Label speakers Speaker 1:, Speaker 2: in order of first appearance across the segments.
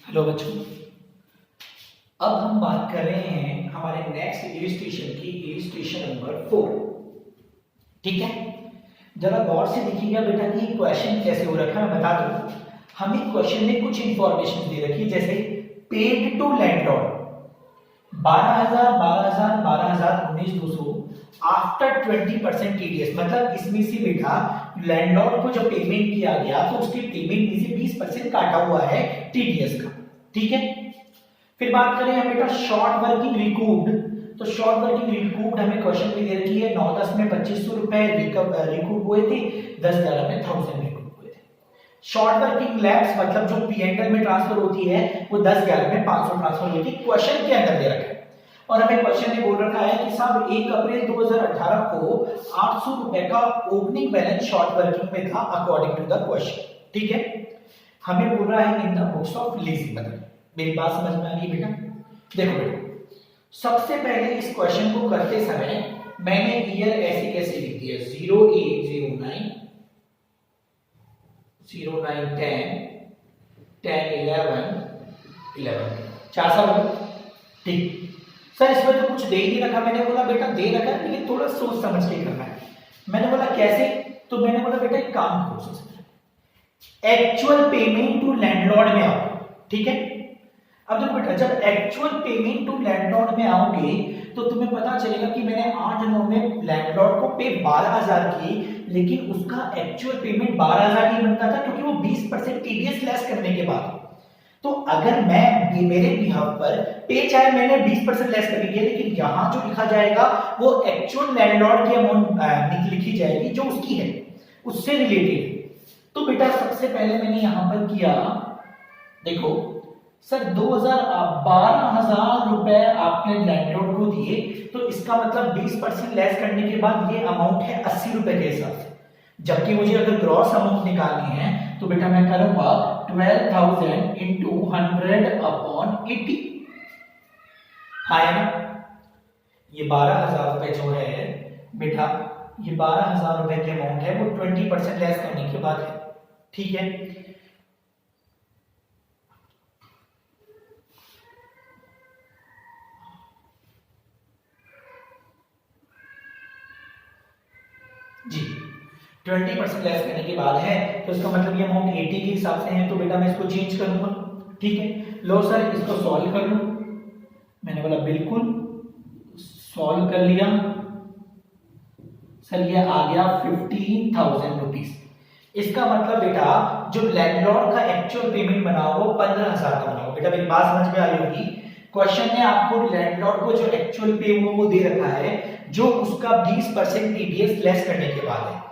Speaker 1: Hello बच्चों, अब हम बात कर रहे हैं हमारे नेक्स्ट इलिस्ट्रेशन की, इलिस्ट्रेशन नंबर 4। ठीक है, जरा गौर से देखिएगा बेटा कि क्वेश्चन कैसे हो रखा है। मैं बता दूं, हमें क्वेश्चन में कुछ इंफॉर्मेशन दे रखी है, जैसे paid to landlord 12,000, 12,000, 12,000, 19,200 after 20% TDS. मतलब इसमें से बेटा लैंडलॉर्ड को जब पेमेंट किया गया तो उसकी पेमेंट में से 20% काटा हुआ है टीडीएस का। ठीक है, फिर बात करें हम बेटा शॉर्ट वर्किंग रिकूव्ड, तो शॉर्ट वर्किंग रिकूव्ड हमें क्वेश्चन में दे रखी है 9-10 में 2,500 रुपए रिकूव हुए थे, 10-11 में 1000 रिकूव हुए थे। शॉर्ट वर्किंग लैप्स मतलब जो पीएनएल में ट्रांसफर होती है वो 10-11 में 500 ट्रांसफर हुई थी, क्वेश्चन के अंदर दे रखा है। और हमें क्वेश्चन में बोल रखा है कि साहब 1 अप्रैल 2018 को 800 रुपए का ओपनिंग बैलेंस शॉर्ट वर्किंग में था अकॉर्डिंग टू द क्वेश्चन। ठीक है, हमें बोल रहा है in the books of leasing. मतलब मेरी बात समझ में आ रही है बेटा? देखो बेटा, सबसे पहले इस क्वेश्चन को करते समय मैंने ईयर ऐसे कैसे लिख दिया 0809 09 10 10 11 11 4 साल। ठीक सर, इसमें तो कुछ दे ही नहीं रखा। मैंने बोला बेटा दे रखा है लेकिन थोड़ा सोच समझ के करना है। मैंने बोला कैसे, तो मैंने बोला बेटा एक काम करो, सबसे एक्चुअल पेमेंट टू लैंडलॉर्ड में आओ। ठीक है, अब देखो बेटा, जब एक्चुअल पेमेंट टू लैंडलॉर्ड में आओगे तो तुम्हें पता चलेगा कि मैंने 8-9 में लैंडलॉर्ड को पे 12,000 की, लेकिन उसका एक्चुअल पेमेंट 12,000 ही बनता था क्योंकि वो 20% टीडीएस लेस करने के बाद। तो अगर मैं मेरे बिहाफ पर पे चाहे मैंने 20% लेस कर लिया, लेकिन यहां जो लिखा जाएगा वो एक्चुअल लैंडलॉर्ड की अमाउंट लिखी जाएगी जो उसकी है, उससे रिलेटेड। तो बेटा सबसे पहले मैंने यहां पर किया, देखो सर 12,000 रुपए आपने लैंडलॉर्ड को दिए, तो इसका मतलब 20% लेस करने के बाद ये अमाउंट है 80 रुपए के हिसाब से। जबकि मुझे अगर ग्रॉस अमाउंट निकालनी है तो बेटा मैं करूंगा 12,000 इंटू 100/80। हाँ है ना, ये 12,000 रुपए जो है बेटा, ये 12,000 रुपए की अमाउंट है, वो 20% लेस करने के बाद है। ठीक है, जी 20% लेस करने के बाद है, तो इसका मतलब ये अमाउंट 80 के हिसाब से है, तो बेटा मैं इसको चेंज करूंगा। ठीक है, लो सर इसको सॉल्व कर लो। मैंने बोला बिल्कुल, सॉल्व कर लिया सर, ये आ गया 15,000 रुपीज। इसका मतलब बेटा जो लैंडलॉर्ड का एक्चुअल पेमेंट बना वो 15,000 का बना। बेटा मेरी बात समझ में आ रही होगी, क्वेश्चन ने आपको लैंडलॉर्ड को जो एक्चुअल पे हुआ वो दे रखा है, जो उसका 20% टीडीएस लेस करने के बाद है।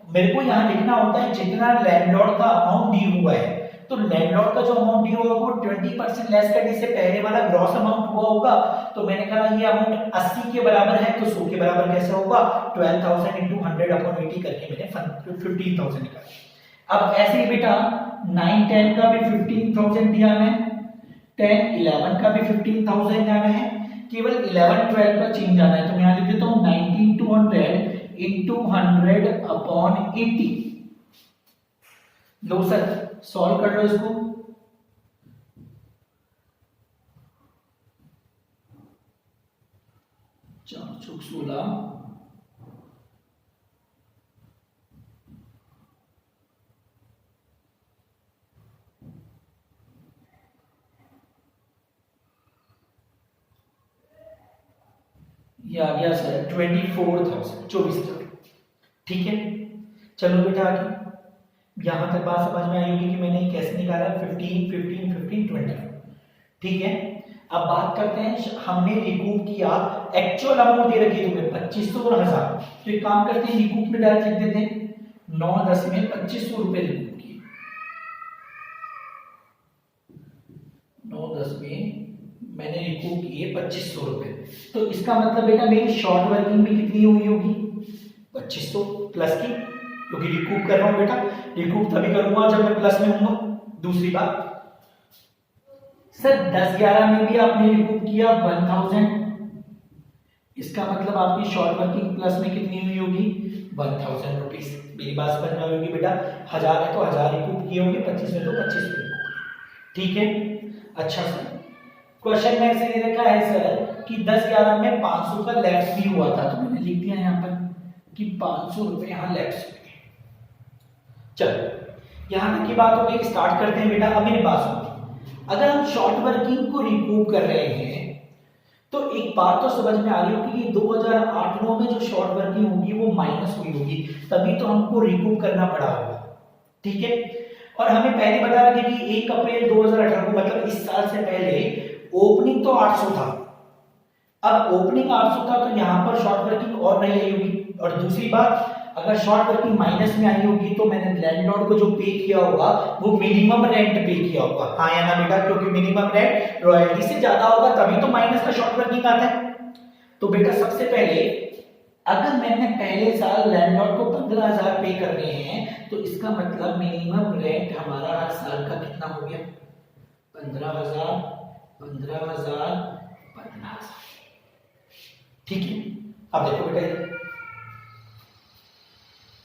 Speaker 1: मेरे को यहाँ लिखना होता है जितना लैंडलॉर्ड का अमाउंट ड्यू हुआ है, तो लैंडलॉर्ड का जो अमाउंट ड्यू होगा वो 20% लेस करने से पहले वाला ग्रॉस अमाउंट हुआ होगा। तो मैंने कहा ये अमाउंट 80 के बराबर है, तो 100 के बराबर कैसे होगा, 12,000 इंटू 100/80 करके मैंने 15,000 निकाला। अब ऐसे ही बेटा 9-10 का भी 15,000 दिया है, 10-11 का भी 15,000 जाना है, केवल 11-12 का चेंज आना है। तो मैं यहां लिख देता हूं 19,200 इंटू 100/80। लो सर सॉल्व कर लो इसको। चार चौक 16, ये आ गया सर 24,000, 24,000। ठीक है, चलो बेटा आगे यहां तक बात समझ में आई होगी कि मैंने कैसे निकाला 15 15 15 20। ठीक है, अब बात करते हैं, हमने रिकूप किया, एक्चुअल अमाउंट दे रखी है तुम्हें 2,500 और 1,000। तो एक काम करते हैं, रिकूप में डायरेक्ट लिख देते हैं 9-10 में 2,500 रुपए रिकूप किए, 9-10 में मैंने रिकूप किए 2,500 रुपए। तो इसका मतलब बेटा मेरी शॉर्ट वर्किंग में कितनी हुई होगी, 2,500 प्लस की, क्योंकि रिकूप कर रहा हूं बेटा, रिकूप तभी करूंगा जब मैं प्लस में हूंगा। दूसरी बात सर 10-11 में भी आपने रिकूप किया 1,000, इसका मतलब आपकी शॉर्ट वर्किंग प्लस में कितनी हुई होगी, 1,000 रुपीज। मेरी बात समझ में होगी बेटा, 1,000 है तो 1,000 रिकूप किए होंगे, 25 में तो 25 रिकूप। ठीक है, अच्छा सर, क्वेश्चन में ऐसे दे रखा है सर कि 10-11 में 500 का लैप्स भी हुआ था, तो मैंने लिख दिया यहाँ पर कि 500 रुपए यहाँ लैप्स हुए। चलो यहाँ तक की बात हो गई, स्टार्ट करते हैं बेटा। अब मेरी बात सुनो, अगर हम शॉर्ट वर्किंग को रिकूप कर रहे हैं तो एक बात तो समझ में आ रही होगी कि 2008-9 में जो शॉर्ट वर्किंग होगी वो माइनस हुई होगी, तभी तो हमको रिकूप करना पड़ा होगा, ठीक है। और हमें पहले बता रखा कि 1 अप्रैल 2018 को, मतलब इस साल से पहले ओपनिंग तो 800 था। अब ओपनिंग 800 था तो यहाँ पर शॉर्ट वर्किंग और नहीं आई होगी। और दूसरी बात, अगर शॉर्ट वर्किंग माइनस में आई होगी तो मैंने लैंडलॉर्ड को जो पे किया होगा वो मिनिमम रेंट पे किया होगा, हाँ या ना बेटा, क्योंकि मिनिमम रेंट रॉयल्टी से ज्यादा होगा तभी तो माइनस का शॉर्ट वर्किंग आता है। तो बेटा सबसे पहले अगर मैंने पहले साल लैंडलॉर्ड को 15,000 पे करने हैं तो इसका मतलब मिनिमम रेंट हमारा हर साल का कितना हो गया, 15,000, 15,000, 15,000, ठीक है। अब देखो बेटा,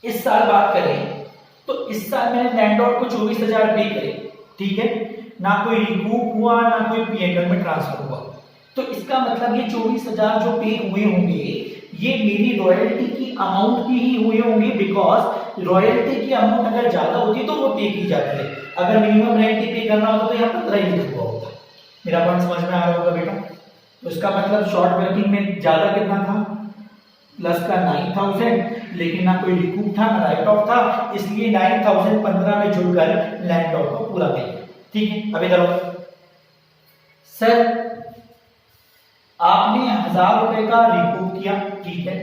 Speaker 1: इस साल बात करें तो इस साल मैंने लैंडलॉर्ड को 24,000 पे करे, ठीक है, ना कोई रिकूप हुआ ना कोई पीएनएल में ट्रांसफर हुआ, तो इसका मतलब ये 24,000 जो पे हुए होंगे ये मेरी रॉयल्टी की अमाउंट की ही हुए होंगे, बिकॉज रॉयल्टी की अमाउंट अगर ज्यादा होती तो वो पे की जाती है। अगर मिनिमम रेंट ही पे करना होता तो यहाँ 15 ही लिखा हुआ होता। मेरा पॉइंट समझ में आ रहा होगा बेटा। तो इसका मतलब शॉर्ट वर्किंग में ज्यादा कितना था, प्लस का 9,000, लेकिन ना कोई रिकूप था ना राइट ऑफ था, इसलिए 9,000 15 में जुड़कर लैंडलॉर्ड को पूरा मिल गया, ठीक है। अब इधर सर आपने 1,000 रुपए का रिकूप किया, ठीक है।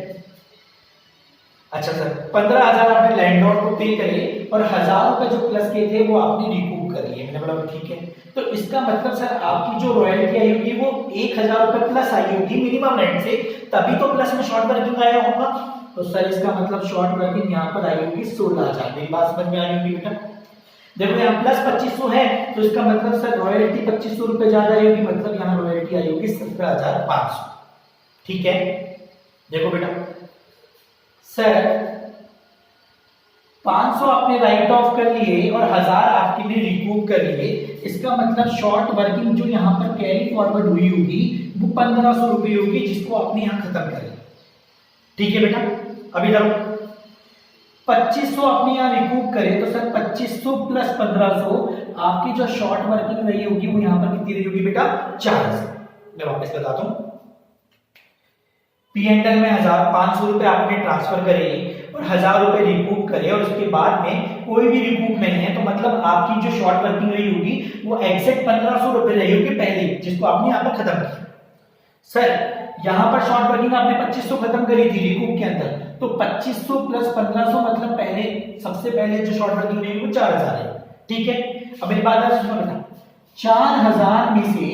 Speaker 1: अच्छा सर, 15,000 आपने लैंडलॉर्ड को पे करे और 1,000 रुपए जो प्लस किए थे वो आपने रिकूप कर लिए, मैंने बोला ठीक है। तो इसका मतलब सर आपकी जो रॉयल्टी आई होगी वो 1,000 रुपए प्लस आई होगी मिनिमम रेंट से, तभी तो प्लस में शॉर्ट वर्किंग आया होगा। तो सर इसका मतलब शॉर्ट वर्किंग यहाँ पर आई होगी 16,000। मेरी बात समझ में आई होगी बेटा। देखो यहाँ प्लस 2500 है तो इसका मतलब सर रॉयल्टी 2500 रुपए ज्यादा आई होगी, मतलब यहाँ रॉयल्टी आई होगी 17,500, ठीक है। देखो बेटा सर 500 आपने राइट ऑफ कर लिए और 1,000 आपके लिए रिकूप कर लिए, इसका मतलब शॉर्ट वर्किंग जो यहाँ पर कैरी फॉरवर्ड हुई होगी वो 1,500 रुपए होगी, जिसको आपने यहाँ खत्म कर लिया, ठीक है बेटा। अभी देखो 2500 आपने यहाँ रिकूप करे तो सर 2500 प्लस 1,500 आपकी जो शॉर्ट वर्किंग रही होगी वो यहाँ पर कितनी रही होगी बेटा, 4,000। मैं वापस बताता हूँ, पीएनएल में 1,500 रुपए आपने ट्रांसफर करे और 1,000 रुपए रिकूप करे और उसके बाद में कोई भी रिकूप नहीं है, तो मतलब आपकी जो शॉर्ट वर्किंग रही होगी वो एग्जैक्ट 1,500 रुपए रही होगी पहले, जिसको आपने यहाँ पर खत्म किया। सर यहाँ पर शॉर्ट वर्किंग आपने 2500 खत्म करी थी रिकूप के अंदर, तो 2500 प्लस 1,500 मतलब पहले सबसे पहले जो शॉर्ट वर्किंग रही वो 4,000 है, ठीक है। अब मेरी बात सुनो बेटा, 4,000 में से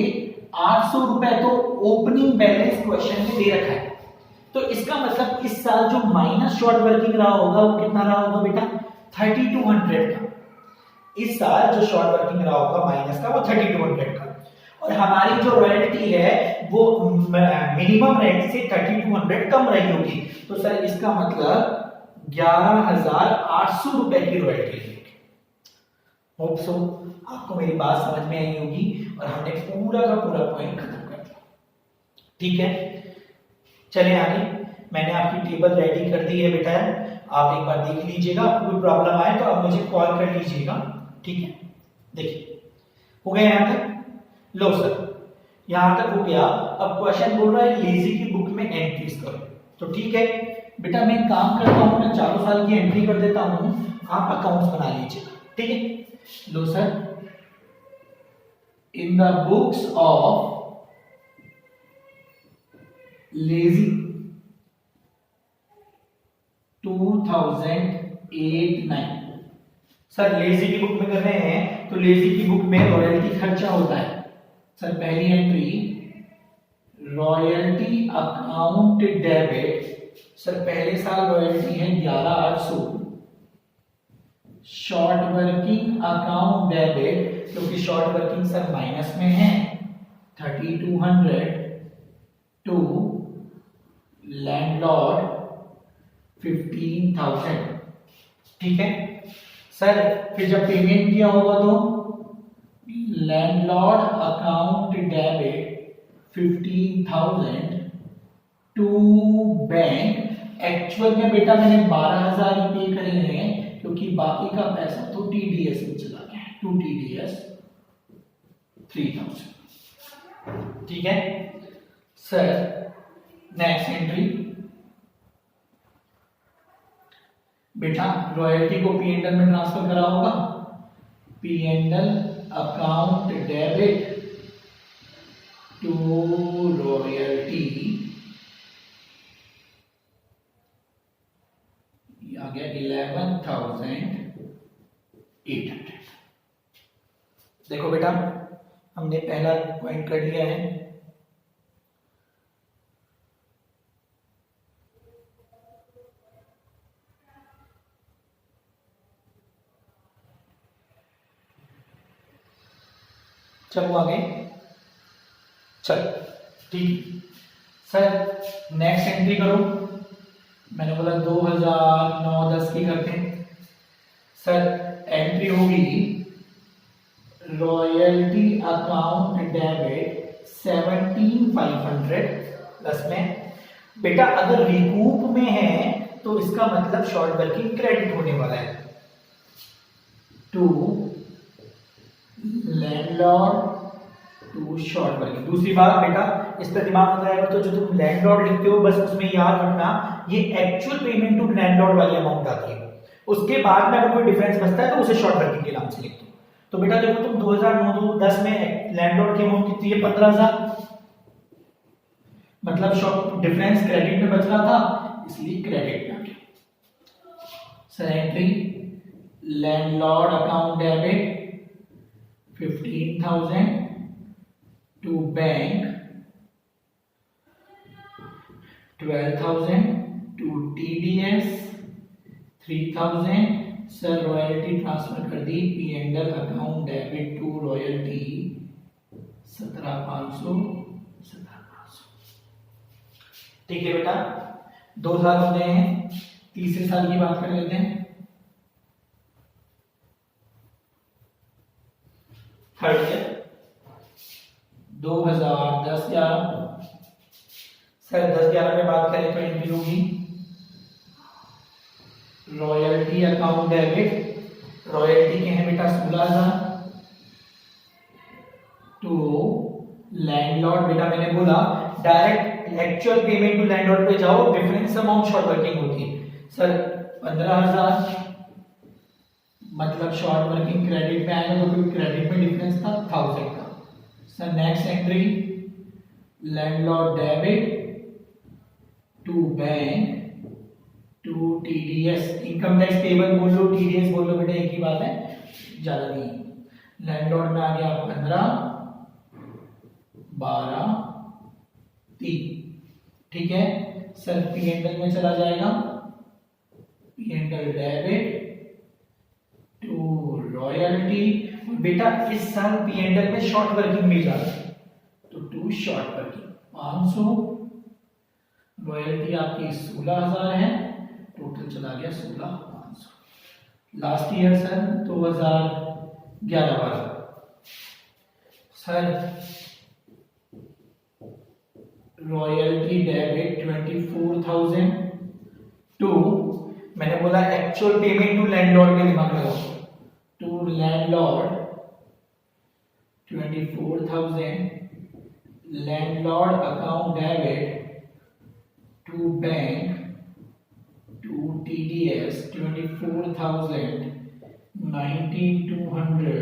Speaker 1: 800 रुपए तो ओपनिंग बैलेंस क्वेश्चन में दे रखा है, तो इसका मतलब इस साल जो माइनस शॉर्ट वर्किंग रहा होगा वो कितना रहा होगा बेटा, 3,200 का। इस साल जो शॉर्ट वर्किंग रहा होगा माइनस का वो 3,200 का, और हमारी जो रॉयल्टी है वो मिनिमम रेंट से 3,200 कम रही होगी, तो सर इसका मतलब 11,800 रुपए की रॉयल्टी रहेगी। होप सो आपको मेरी बात समझ में आई होगी और हमने पूरा का पूरा पॉइंट खत्म कर दिया, ठीक है। चलिए आगे, मैंने आपकी टेबल रेडी कर दी है बेटा, आप एक बार देख लीजिएगा, आपको कोई प्रॉब्लम आए तो आप मुझे कॉल कर लीजिएगा, ठीक है। देखिए हो गया यहाँ तक, लो सर यहां तक हो गया। अब क्वेश्चन बोल रहा है लेजी की बुक में एंट्रीज करो, तो ठीक है बेटा मैं काम करता हूं, मैं चारों साल की एंट्री कर देता हूं, आप अकाउंट्स बना लीजिए, ठीक है। लो sir, in the books of lessee 2008-9, sir lessee की बुक में कर रहे हैं तो लेजी की बुक में रॉयल्टी खर्चा होता है। सर पहली entry royalty account debit, sir पहले साल रॉयल्टी है 11,800, शॉर्ट वर्किंग अकाउंट डेबिट क्योंकि शॉर्ट वर्किंग सर माइनस में है 3,200 टू लैंडलॉर्ड 15,000, ठीक है। सर फिर जब पेमेंट किया होगा तो landlord account debit 15,000 to bank. Actual में बेटा मैंने 12,000 पे करे हैं क्योंकि बाकी का पैसा तो टीडीएस में चला गया है। To TDS 3,000। ठीक है सर। नेक्स्ट एंट्री बेटा रॉयल्टी को पी एंड एल में ट्रांसफर करा होगा। P and L account debit to royalty, आ गया 11,800। देखो बेटा हमने पहला पॉइंट कर लिया है। चलो आगे चल। ठीक सर नेक्स्ट एंट्री करो। मैंने बोला 2009-10 की करते हैं सर। एंट्री होगी रॉयल्टी अकाउंट डेबिट 17,500 प्लस में। बेटा अगर रिकूप में है तो इसका मतलब शॉर्ट वर्किंग क्रेडिट होने वाला है। To landlord to short working. दूसरी बात बेटा इस पर दिमाग मत लगाएगा, तो जो तुम लैंडलॉर्ड लिखते हो बस उसमें याद रखना ये एक्चुअल पेमेंट टू लैंडलॉर्ड वाली अमाउंट आती है। उसके बाद में अगर कोई डिफरेंस बचता है तो उसे शॉर्ट वर्किंग के नाम से लिख दो। तो बेटा देखो तुम 2009-10 में लैंडलॉर्ड की अमाउंट कितनी है 15,000, मतलब शॉर्ट डिफरेंस क्रेडिट में बच रहा था इसलिए क्रेडिट में आ गया। Sir entry landlord account debit 15,000 to bank 12,000 to TDS 3,000। Sir royalty transfer कर दी P and L account debit to royalty 17,500। ठीक है बेटा 2 साल हो गए हैं। तीसरे साल की बात कर लेते हैं। Third year 2010-11। सर 10-11 में बात करें तो एंट्री होगी रॉयल्टी अकाउंट डेबिट। रॉयल्टी के हैं बेटा 16,000 टू लैंडलॉर्ड। बेटा मैंने बोला direct actual payment to landlord पे जाओ, डिफरेंस अमाउंट शॉर्ट वर्किंग होती है। सर 15,000 मतलब शॉर्ट वर्किंग क्रेडिट में आएगा तो क्रेडिट में डिफरेंस था 1,000 का। Sir next entry landlord debit to bank to TDS. Income tax payable बोल लो टीडीएस बोल लो बेटा एक ही बात है, ज्यादा नहीं। लैंडलॉर्ड में आ गया 15, 12, 3। ठीक है सर पी एंड एल में चला जाएगा P and L debit to royalty. बेटा इस साल पी एंड एल में शॉर्ट वर्किंग में जा रहा है तो टू शॉर्ट वर्किंग 500। रॉयल्टी आपकी 16,000 है, टोटल चला गया 16,500। Last year sir 2011-12। Sir royalty debit 24,000 to, मैंने बोला एक्चुअल पेमेंट टू लैंडलॉर्ड में दिमाग लगाओ, to landlord 24,000 landlord account debit to bank to TDS 24,000 19,200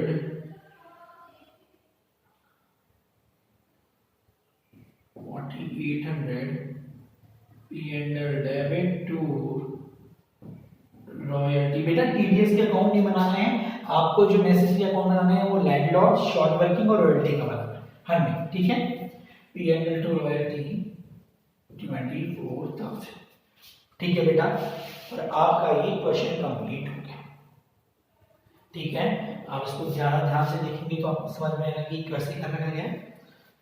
Speaker 1: 4800 P and L debit to royalty. बेटा टीडीएस के अकाउंट नहीं बनाना है आपको, जो मैसेज के अकाउंट बनाना है वो लैंडलॉर्ड शॉर्ट वर्किंग और रॉयल्टी का बनाना है हर में। ठीक है P and L two royalty 24,000। ठीक है बेटा और आपका ये क्वेश्चन कंप्लीट हो गया। ठीक है आप इसको ज्यादा ध्यान से देखेंगे तो आपको समझ में आएगा कि कैसे करना है।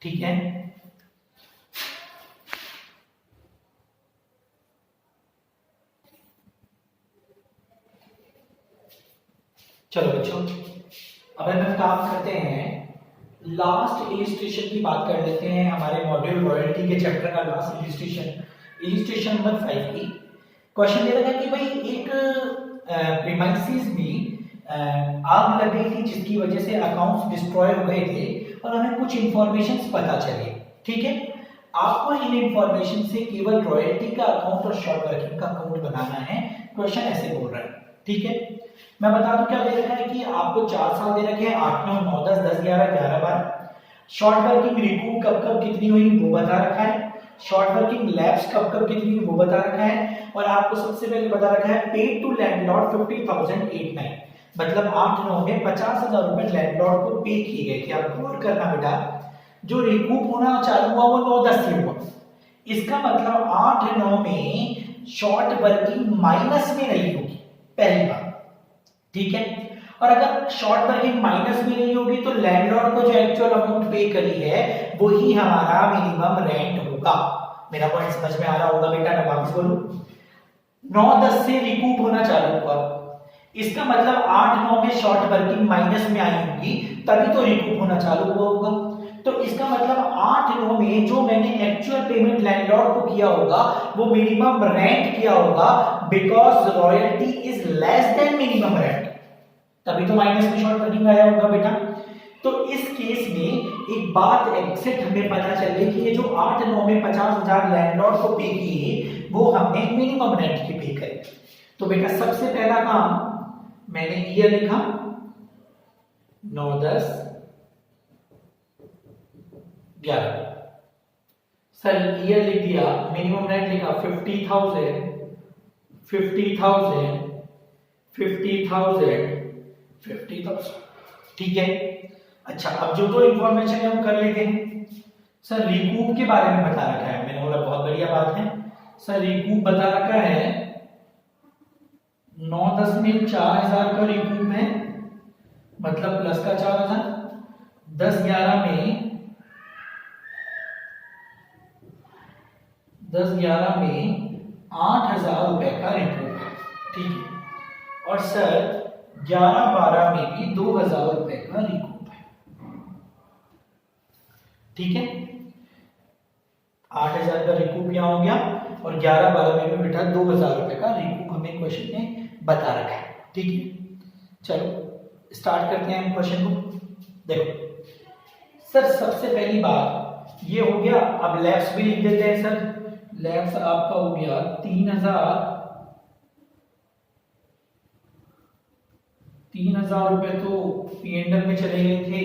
Speaker 1: ठीक है चलो बच्चों अब हम काम करते हैं, लास्ट इलिस्ट्रेशन की बात कर लेते हैं हमारे मॉड्यूल रॉयल्टी के चैप्टर का लास्ट इलिस्ट्रेशन नंबर 5 की। क्वेश्चन ये लगा कि भाई एक प्रीमाइसेस में आग लग गई थी जिसकी वजह से अकाउंट्स डिस्ट्रॉय हो गए थे और हमें कुछ इंफॉर्मेशन पता चले। ठीक है, आपको इन इंफॉर्मेशन से केवल रॉयल्टी का अकाउंट और शॉर्ट वर्किंग का अकाउंट बनाना है। क्वेश्चन ऐसे बोल रहा है। ठीक है, मैं बता दूं क्या दे रखा है कि आपको 4 साल दे रखे हैं, 8 9 9 10 10 11 11 12। शॉर्ट वर्किंग रिकूप कब कब कितनी हुई वो बता रखा है, शॉर्ट वर्किंग लैप्स कब कब कितनी हुई वो बता रखा है, और आपको सबसे पहले बता रखा है पेड टू लैंडलॉर्ड 50,089, मतलब 8 9 में 50,000 रुपए लैंडलॉर्ड को पे किए गए थे। आप गौर करना बेटा, जो रिकूप होना चालू हुआ वो 9 10 से हुआ, इसका मतलब 8 9 में शॉर्ट वर्किंग माइनस में नहीं होगी, पहली बात। ठीक है, और अगर शॉर्ट वर्किंग माइनस में नहीं होगी तो लैंडलॉर्ड को जो एक्चुअल अमाउंट पे करी है वही हमारा मिनिमम रेंट होगा। मेरा पॉइंट समझ में आ रहा होगा बेटा? मैं वापस बोलूं, 9 10 से रिकूप होना चालू हुआ, इसका मतलब 8 9 में शॉर्ट वर्किंग माइनस में आई होगी तभी तो रिकूप होना चालू हुआ होगा। तो इसका मतलब 8 9 में जो मैंने एक्चुअल पेमेंट लैंडलॉर्ड को किया होगा वो मिनिमम रेंट किया होगा, because royalty is less than minimum rent, तभी तो माइनस में शॉर्ट वर्किंग आया होगा बेटा। तो इस केस में एक बात एग्जैक्ट हमें पता चल गई कि ये जो 8 9 में 50,000 लैंडलॉर्ड को पे किए वो हमने मिनिमम रेंट के पे करे। तो बेटा सबसे पहला काम मैंने ईयर लिखा 9 10 11, सर ईयर लिख दिया, मिनिमम रेंट लिखा 50,000 50,000 50,000 50,000। ठीक है, अच्छा अब जो दो इंफॉर्मेशन है हम कर लेते हैं। सर रिकूप के बारे में बता रखा है, मैंने बोला बहुत बढ़िया बात है। सर रिकूप बता रखा है 9 10 में 4,000 का रिकूप है, मतलब प्लस का 4,000, 10 11 में 8,000 रुपए का रिकूप है। ठीक है, और सर 11 12 में भी 2,000 रुपए का रिकूप है। ठीक है, 8,000 का रिकूप यहां हो गया और 11 12 में भी बेटा 2,000 रुपए का रिकूप हमें क्वेश्चन में बता रखा है। ठीक है, चलो स्टार्ट करते हैं हम क्वेश्चन को। देखो सर सबसे पहली बात ये हो गया, अब लैप्स भी लिख देते हैं। सर लैप्स आपका हो गया 3,000 रुपए तो पीएनडल में चले गए थे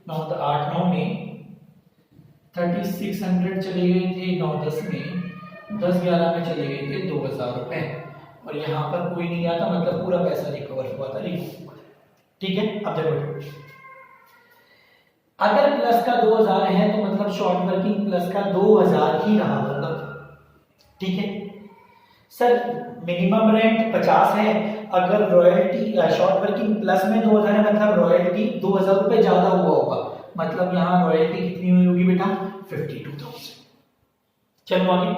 Speaker 1: 8 9 में, 3600 चले गए थे 9 10 में, 10 11 में चले गए थे 2,000 रुपए, और यहां पर कोई नहीं आता, मतलब पूरा पैसा रिकवर हुआ था रिकूप। ठीक है, अब देखो अगर प्लस का 2,000 है तो मतलब शॉर्ट वर्किंग प्लस का 2,000 ही रहा होगा। ठीक है, सर मिनिमम रेंट 50 है, अगर रॉयल्टी शॉर्ट वर्किंग प्लस में 2,000 है मतलब रॉयल्टी 2,000 रुपए ज्यादा हुआ होगा, मतलब यहां रॉयल्टी कितनी हुई होगी बेटा 52,000। चलो आगे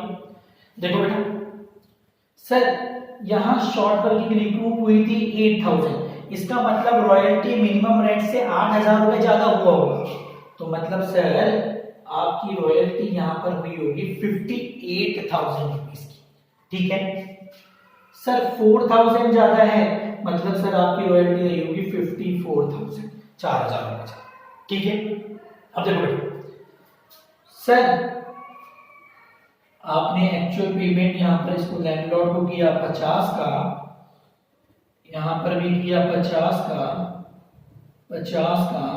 Speaker 1: देखो बेटा, सर यहां शॉर्ट वर्किंग रिकूप हुई थी 8,000, इसका मतलब रॉयल्टी मिनिमम रेंट से 8,000 रुपए ज्यादा हुआ होगा, तो मतलब सर आपकी रॉयल्टी यहां पर हुई होगी 58,000 रुपीस की। ठीक है, सर 4,000 ज्यादा है, मतलब सर आपकी रॉयल्टी रही होगी 54,000, 4,000 रुपए। ठीक है, अब देखो बेटा, सर आपने एक्चुअल पेमेंट यहां पर इसको लैंडलॉर्ड को किया 50 का, यहां पर भी किया 50 का 50 का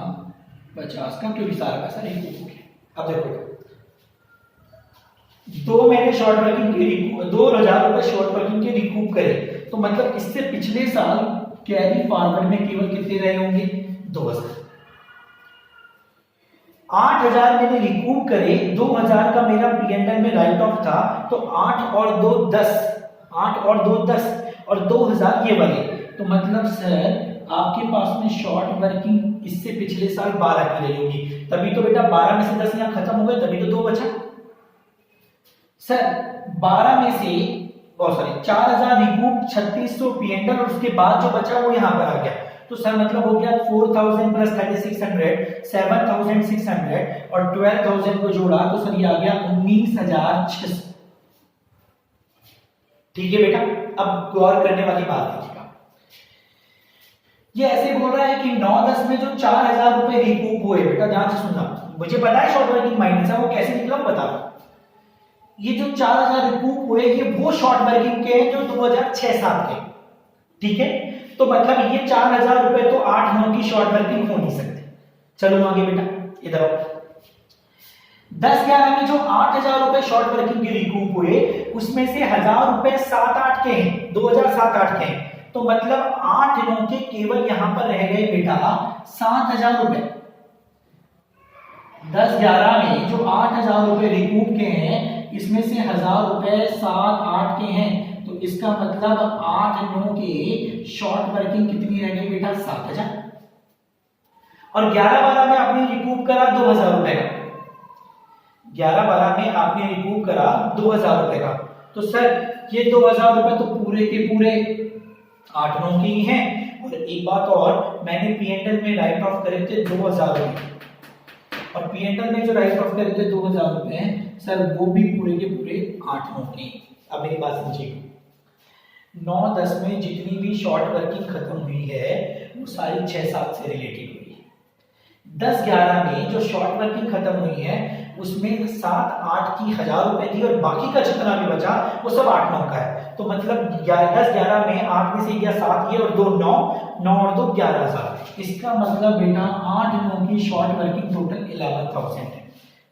Speaker 1: 50 का, क्योंकि सारा पैसा रिकूप हो गया। अब देखो दो मैंने शॉर्ट वर्किंग के रिकूप 2,000 रुपए शॉर्ट वर्किंग के रिकूप करे, तो मतलब इससे पिछले साल कैरी फॉरवर्ड में केवल कितने रहे होंगे 2,000। 8,000 मैंने रिकूप करे, 2,000 का मेरा पीएनएल में राइट ऑफ था, तो 8 और 2 10, 8 और 2 10 और 2,000 ये वाले, तो मतलब सर आपके पास में शॉर्ट वर्किंग इससे पिछले साल 12 की रही होगी, तभी तो बेटा 12 में से 10 यहां खत्म हो गए, तभी तो 2 बचा। सर 12 में से 4,000 रिकूप, 3,600 पीएनएल और उसके बाद जो बचा वो यहां पर आ गया, तो सर मतलब हो गया 4000 प्लस 3600 7600 और 12000 को जोड़ा तो सर ये आ गया 19600। ठीक है बेटा, अब गौर करने वाली बात देखिएगा, ये ऐसे बोल रहा है कि 9-10 में जो 4000 रुपए रिकूप हुए, बेटा ध्यान से सुनना, मुझे पता है शॉर्ट वर्किंग माइनस है, वो कैसे निकला मैं बता रहा हूं। ये जो 4000 रिकूप हुए ये वो शॉर्ट वर्किंग के हैं जो 2006-7 के, ठीक है। तो मतलब ये 4000 रुपए तो 8-9 की शॉर्ट वर्किंग हो नहीं सकती। चलो आगे बेटा, इधर आओ। 10-11 में जो 8000 रुपए शॉर्ट वर्किंग के रिकूप हुए उसमें से 1000 रुपए 7-8 के हैं, 2007-8 के हैं, तो मतलब 8-9 के केवल यहां पर रह गए बेटा 7000 रुपए। 10-11 में जो 8000 रुपए रिकूप के हैं इसमें से 1000 रुपए 7-8 के हैं, तो इसका मतलब 8-9 के शॉर्ट वर्किंग कितनी रह गई बेटा 7000। और 11-12 में आपने रिकूप करा 2000 रुपए का, 11-12 में आपने रिकूप करा 2000 रुपए का, तो सर ये 2000 रुपए तो पूरे के पूरे 8-9 के ही हैं। और एक बात और, मैंने पीएनएल में राइट ऑफ करे थे 2000 रुपए, और पीएनएल में जो राइट ऑफ करे थे 2000 रुपए सर वो भी पूरे के पूरे 8-9 के। अब मेरी बात समझिएगा, 9-10 में जितनी भी शॉर्ट वर्किंग खत्म हुई है वो सारी 6-7 से रिलेटेड हुई है। 10-11 में जो शॉर्ट वर्किंग खत्म हुई है उसमें 7-8 की 1000 रुपए थी और बाकी का जितना भी बचा वो सब 8-9 का है। तो मतलब 10-11 में 8 में से गया 7 ये और 2 9, 9 और 2 11,000। इसका मतलब बेटा 8-9 की शॉर्ट वर्किंग टोटल 11,000 है।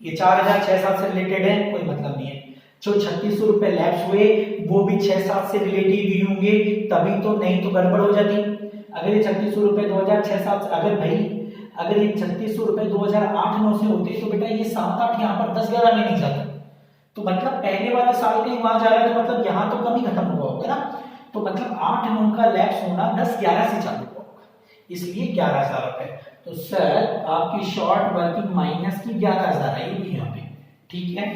Speaker 1: ये 4000 6-7 से रिलेटेड है, कोई मतलब नहीं है। जो 3600 रुपए लैप्स हुए वो भी 6-7 से रिलेटेड ही होंगे, तभी तो, नहीं तो गड़बड़ हो जाती। अगर ये 3600 रुपए 2006-7 अगर भाई अगर ये 3600 रुपए 2008-9 से होते तो बेटा ये 7-8 यहाँ पर 10-11 में नहीं जाता। तो मतलब पहले वाला साल कहीं वहां जा रहा है, तो मतलब यहाँ तो कम ही खत्म हुआ होगा ना। तो मतलब 8-9 का लैप्स होना 10-11 से चालू होगा, इसलिए 11,000 रुपए। तो सर आपकी शॉर्ट वर्किंग माइनस की 11,000 आएगी यहाँ पे, ठीक है।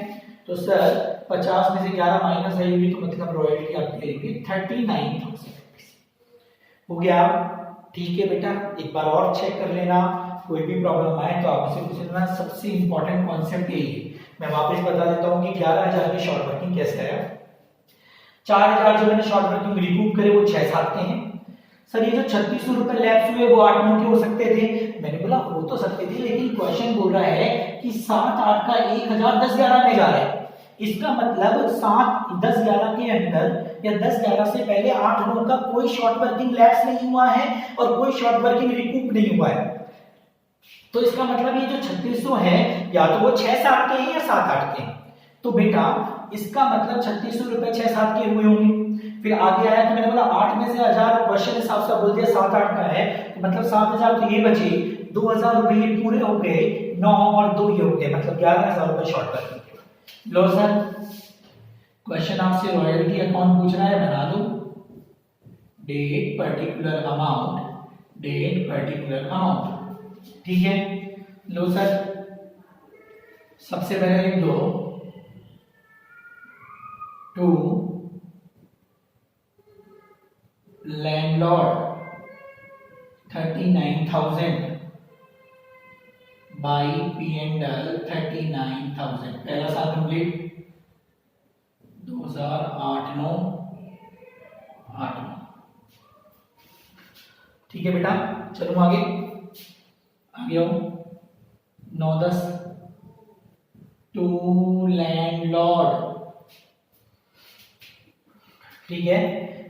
Speaker 1: तो सर 50 में से 11 माइनस आएगी तो मतलब रॉयल्टी आपकी आएगी 39,000 हो गया। ठीक है बेटा, एक बार और चेक कर लेना, कोई भी प्रॉब्लम आए तो आप मुझसे पूछ लेना। सबसे इंपॉर्टेंट कॉन्सेप्ट यही है, मैं वापस बता देता हूँ कि 11,000 की शॉर्ट वर्किंग कैसे आया। 4,000 जो मैंने शॉर्ट वर्किंग रिकूप करे वो 6-7 के हैं। सर ये जो 3600 रुपए लैप्स हुए वो 8-9 के हो सकते थे, मैंने बोला हो तो सकते थे, लेकिन क्वेश्चन बोल रहा है कि 7-8 का 1000 10-11 में जा रहा है। इसका मतलब 7-10-11 के अंदर या 10-11 से पहले 8-9 का कोई शॉर्ट वर्किंग लैप्स नहीं हुआ है और कोई शॉर्ट वर्किंग रिकूप नहीं हुआ है। तो इसका मतलब ये जो 3600 है या तो वो 6-7 के हैं या 7-8 के हैं। तो बेटा इसका मतलब 3600 रुपए 6-7 के हुए होंगे। फिर आगे आया तो मैंने बोला 8 में से 1000 क्वेश्चन हिसाब से बोल दिया 7-8 का है, तो मतलब 7000 तो ये बचे, 2000 रुपए ये पूरे हो गए, 9 और 2 ये हो गए, मतलब 11,000 रुपए शॉर्ट वर्किंग। लो सर क्वेश्चन आपसे रॉयल्टी अकाउंट पूछ रहा है, बना दो डेट पर्टिकुलर अमाउंट, ठीक है। लो सर सबसे पहले लिख दो टू लैंडलॉर्ड 39,000 बाई पीएनएल 39,000। पहला साल कंप्लीट 2008-9 ठीक है बेटा। चलो आगे आओ। 9-10 टू लैंडलॉर्ड, ठीक है।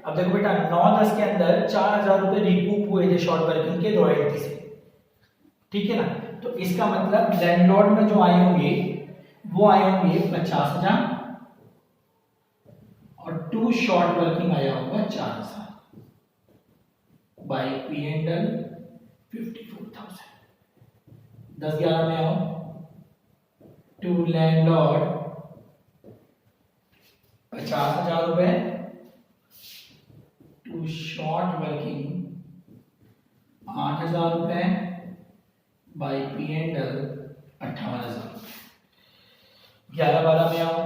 Speaker 1: अब देखो बेटा 9-10 के अंदर 4,000 रुपए रिकूप हुए थे शॉर्ट वर्किंग के रॉयल्टी से, ठीक है ना। तो इसका मतलब लैंडलॉर्ड में जो आए होंगे वो आए होंगे 50,000 और टू शॉर्ट वर्किंग आया होगा 4,000 बाई पीएनएल 54,000। 10-11 में आओ, टू लैंडलॉर्ड 50,000 रुपए, टू शॉर्ट वर्किंग 8,000 रुपए बाई पीएनएल 58,000। 11-12 में आओ,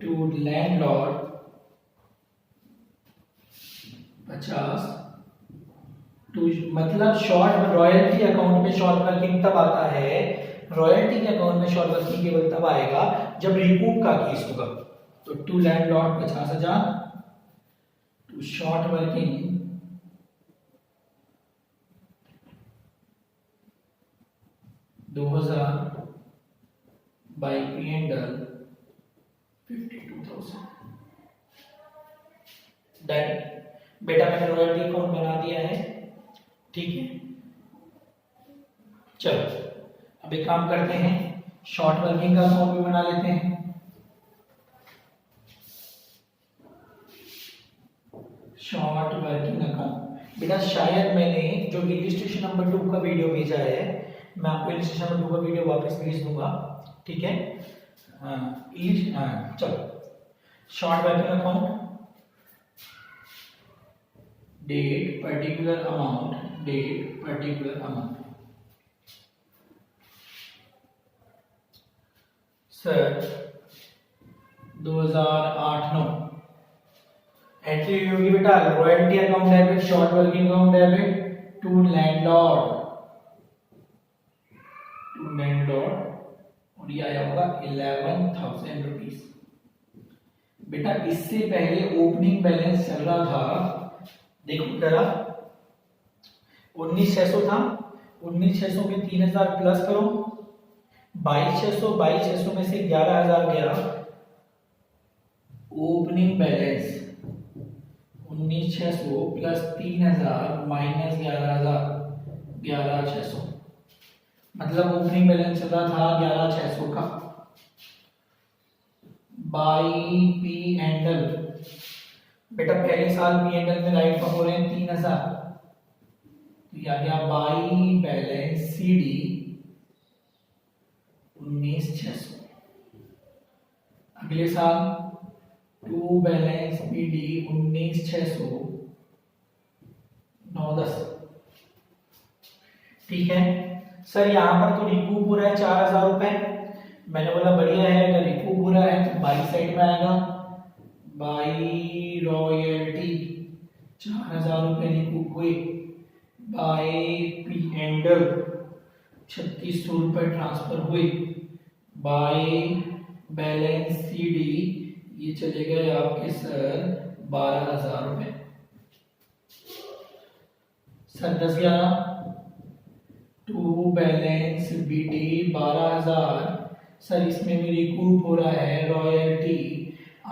Speaker 1: टू लैंडलॉर्ड 50 टू, मतलब शॉर्ट रॉयल्टी अकाउंट में शॉर्ट वर्किंग तब आता है, रॉयल्टी के अकाउंट में शॉर्ट वर्किंग केवल तब आएगा जब रिकूप का केस होगा। तो to landlord 50,000, to short working 2,000 by P and L 52,000। Done बेटा, मैंने रॉयल्टी अकाउंट बना दिया है, ठीक है। चलो अब एक काम करते हैं, शॉर्ट वर्किंग का अकाउंट भी बना लेते हैं। शॉर्ट वर्किंग अकाउंट बेटा, शायद मैंने जो इलिस्ट्रेशन नंबर 2 का वीडियो भेजा है, मैं आपको इलिस्ट्रेशन नंबर 2 का वीडियो वापस भेज दूंगा, ठीक है। चलो short working account, date particular amount, date particular amount. Sir 2008-9 entry होगी बेटा, royalty account debit, short working account debit to landlord, और ये आया होगा 11,000 रुपीज। बेटा इससे पहले ओपनिंग बैलेंस चल रहा था, देखो जरा 19,600 था, 19,600 में 3,000 प्लस करो, 22,600 में से 11,000 गया, ओपनिंग बैलेंस 19,600 प्लस 3,000 माइनस 11,000, 11,600, मतलब ओपनिंग बैलेंस चल रहा था 11,600 का, बाई पी एंड एल। बेटा पहले साल पी एंड एल में राइट फॉर्म हो रहे हैं 3,000, तो ये आ गया बाई बैलेंस सी डी 19,600। अगले साल टू बैलेंस पी डी 19,600 9,10, ठीक है। सर यहाँ पर तो रिकूप हो रहा है 4,000 रुपए, मैंने बोला बढ़िया है, अगर रिकूप हो रहा है तो बाई साइड में आएगा, बाई रॉयल्टी 4,000 रुपए रिकूप हुए, बाई पी एंड एल 3,600 रुपए ट्रांसफर हुए, बाई बैलेंस सी डी ये चले गए आपके सर 12,000 रुपए। Sir 10-11 to balance B D 12,000, sir इसमें भी रिकूप हो रहा है royalty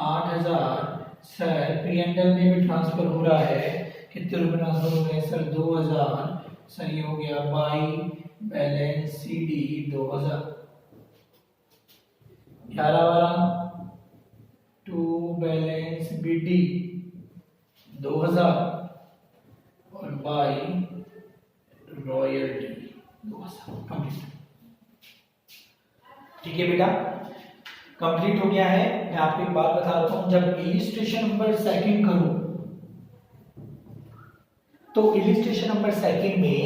Speaker 1: 8,000, sir P and L में भी ट्रांसफर हो रहा है, कितने रुपए ट्रांसफर हो गए सर 2,000, सर ये हो गया by balance C D 2,000। 11-12 to balance B D 2,000 और बाई रॉयल्टी 2,000 कंप्लीट। ठीक है बेटा, कंप्लीट हो गया है। मैं आपको एक बात बता देता हूं, जब इलिस्ट्रेशन नंबर 2 करूं तो इलिस्ट्रेशन नंबर 2 में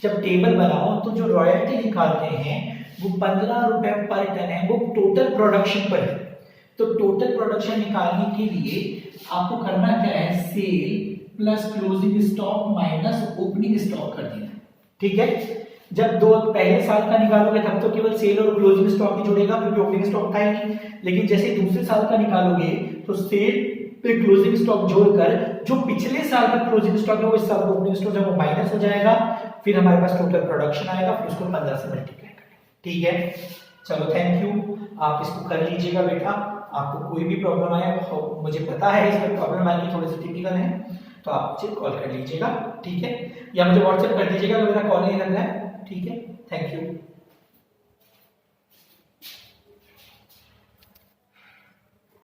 Speaker 1: जब टेबल बनाओ तो जो रॉयल्टी निकालते हैं वो 15 रुपए पर टन है, वो टोटल प्रोडक्शन पर है। तो टोटल प्रोडक्शन निकालने के लिए आपको करना क्या है, sale plus closing stock minus opening stock कर देना, ठीक है। जब दो पहले साल का निकालोगे तब तो केवल सेल और क्लोजिंग स्टॉक ही जुड़ेगा क्योंकि ओपनिंग स्टॉक था ही नहीं, लेकिन जैसे दूसरे साल का निकालोगे तो सेल पे क्लोजिंग स्टॉक जोड़कर जो पिछले साल का क्लोजिंग स्टॉक है वो इस साल का ओपनिंग स्टॉक है वो माइनस हो जाएगा, फिर हमारे पास टोटल प्रोडक्शन आएगा, फिर उसको 15 से मल्टीप्लाई करेंगे, ठीक है। चलो थैंक यू, आप इसको कर लीजिएगा बेटा। आपको कोई भी प्रॉब्लम आए, मुझे पता है इसमें प्रॉब्लम आएगी, थोड़े से टिपिकल है, तो आप मुझे कॉल कर लीजिएगा, ठीक है, या मुझे व्हाट्सएप कर दीजिएगा अगर मेरा कॉल नहीं लग रहा है, ठीक है। Thank you.